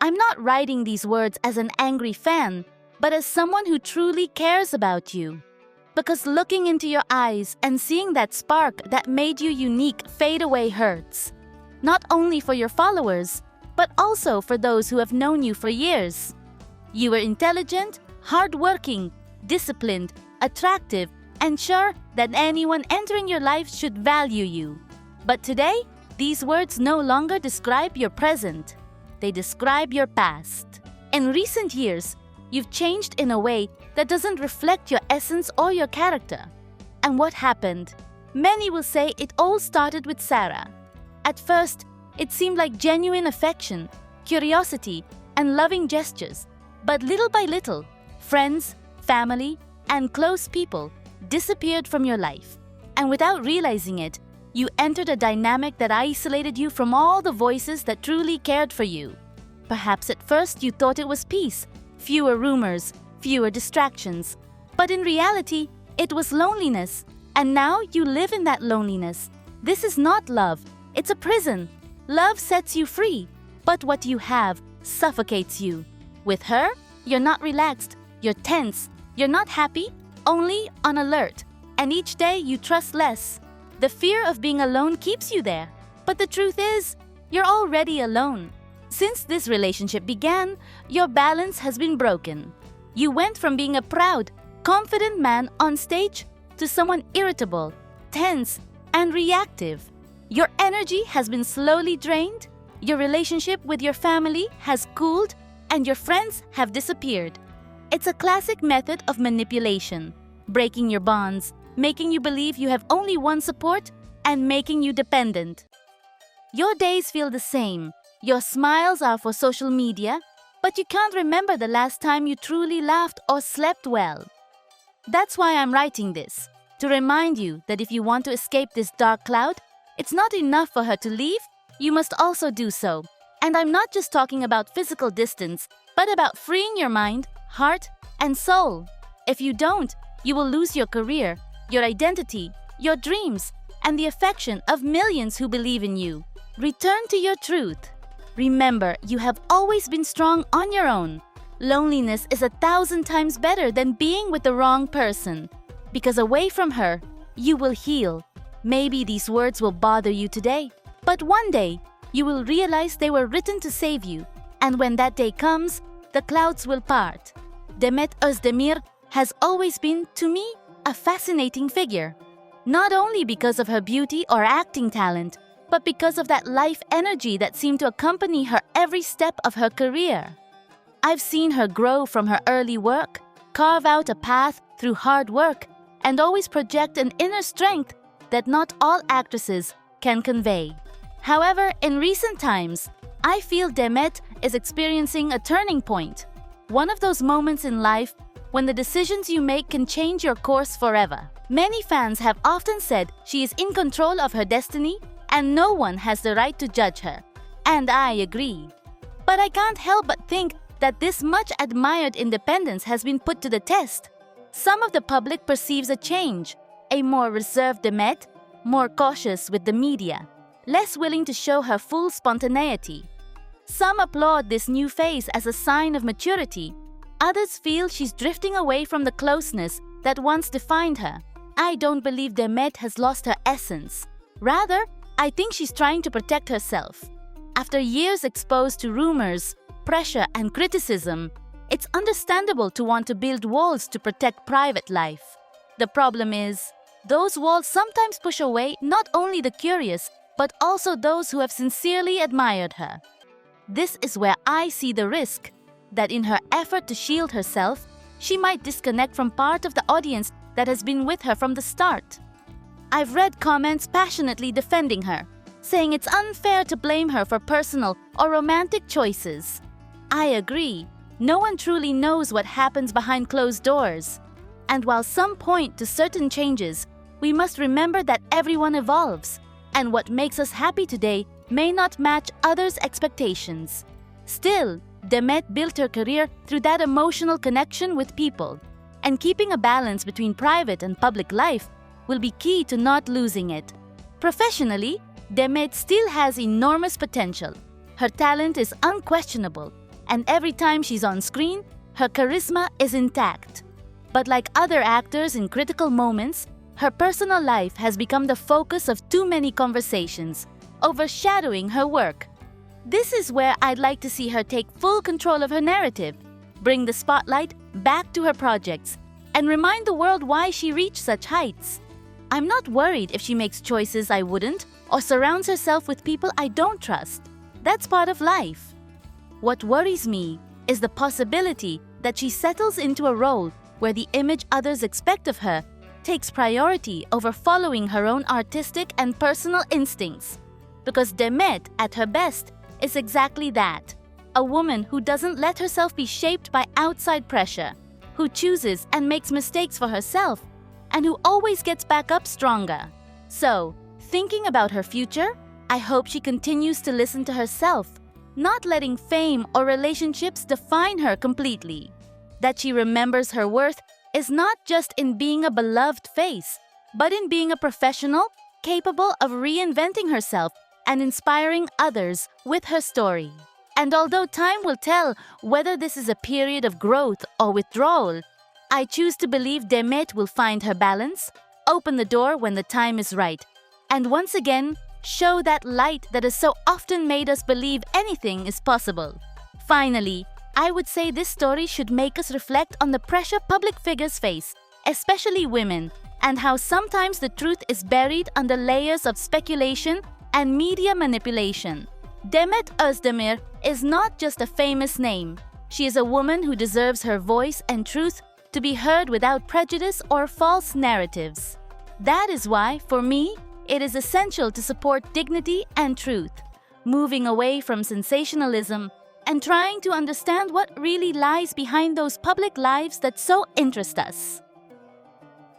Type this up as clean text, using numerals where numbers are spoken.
I'm not writing these words as an angry fan, but as someone who truly cares about you. Because looking into your eyes and seeing that spark that made you unique fade away hurts. Not only for your followers, but also for those who have known you for years. You were intelligent, hardworking, disciplined, attractive, and sure that anyone entering your life should value you. But today, these words no longer describe your present. They describe your past. In recent years, you've changed in a way that doesn't reflect your essence or your character. And what happened? Many will say it all started with Sarah. At first, it seemed like genuine affection, curiosity, and loving gestures. But little by little, friends, family, and close people disappeared from your life. And without realizing it, you entered a dynamic that isolated you from all the voices that truly cared for you. Perhaps at first you thought it was peace, fewer rumors, fewer distractions. But in reality, it was loneliness. And now you live in that loneliness. This is not love. It's a prison. Love sets you free, but what you have suffocates you. With her, you're not relaxed, you're tense, you're not happy, only on alert. And each day you trust less. The fear of being alone keeps you there. But the truth is, you're already alone. Since this relationship began, your balance has been broken. You went from being a proud, confident man on stage to someone irritable, tense, and reactive. Your energy has been slowly drained, your relationship with your family has cooled, and your friends have disappeared. It's a classic method of manipulation, breaking your bonds, making you believe you have only one support, and making you dependent. Your days feel the same. Your smiles are for social media, but you can't remember the last time you truly laughed or slept well. That's why I'm writing this, to remind you that if you want to escape this dark cloud, it's not enough for her to leave, you must also do so. And I'm not just talking about physical distance, but about freeing your mind, heart, and soul. If you don't, you will lose your career, your identity, your dreams, and the affection of millions who believe in you. Return to your truth. Remember, you have always been strong on your own. Loneliness is 1,000 times better than being with the wrong person. Because away from her, you will heal. Maybe these words will bother you today, but one day, you will realize they were written to save you. And when that day comes, the clouds will part. Demet Özdemir has always been, to me, a fascinating figure. Not only because of her beauty or acting talent, but because of that life energy that seemed to accompany her every step of her career. I've seen her grow from her early work, carve out a path through hard work, and always project an inner strength that not all actresses can convey. However, in recent times, I feel Demet is experiencing a turning point. One of those moments in life when the decisions you make can change your course forever. Many fans have often said she is in control of her destiny and no one has the right to judge her. And I agree. But I can't help but think that this much admired independence has been put to the test. Some of the public perceives a change, a more reserved Demet, more cautious with the media, less willing to show her full spontaneity. Some applaud this new phase as a sign of maturity. Others feel she's drifting away from the closeness that once defined her. I don't believe Demet has lost her essence. Rather, I think she's trying to protect herself. After years exposed to rumors, pressure, and criticism, it's understandable to want to build walls to protect private life. The problem is, those walls sometimes push away not only the curious, but also those who have sincerely admired her. This is where I see the risk, that in her effort to shield herself, she might disconnect from part of the audience that has been with her from the start. I've read comments passionately defending her, saying it's unfair to blame her for personal or romantic choices. I agree. No one truly knows what happens behind closed doors. And while some point to certain changes, we must remember that everyone evolves, and what makes us happy today may not match others' expectations. Still, Demet built her career through that emotional connection with people, and keeping a balance between private and public life will be key to not losing it. Professionally, Demet still has enormous potential. Her talent is unquestionable, and every time she's on screen, her charisma is intact. But like other actors in critical moments, her personal life has become the focus of too many conversations, overshadowing her work. This is where I'd like to see her take full control of her narrative, bring the spotlight back to her projects, and remind the world why she reached such heights. I'm not worried if she makes choices I wouldn't or surrounds herself with people I don't trust. That's part of life. What worries me is the possibility that she settles into a role where the image others expect of her takes priority over following her own artistic and personal instincts. Because Demet, at her best, is exactly that. A woman who doesn't let herself be shaped by outside pressure, who chooses and makes mistakes for herself, and who always gets back up stronger. So, thinking about her future, I hope she continues to listen to herself, not letting fame or relationships define her completely. That she remembers her worth is not just in being a beloved face, but in being a professional capable of reinventing herself and inspiring others with her story. And although time will tell whether this is a period of growth or withdrawal, I choose to believe Demet will find her balance, open the door when the time is right, and once again, show that light that has so often made us believe anything is possible. Finally, I would say this story should make us reflect on the pressure public figures face, especially women, and how sometimes the truth is buried under layers of speculation and media manipulation. Demet Özdemir is not just a famous name. She is a woman who deserves her voice and truth to be heard without prejudice or false narratives. That is why, for me, it is essential to support dignity and truth, moving away from sensationalism and trying to understand what really lies behind those public lives that so interest us.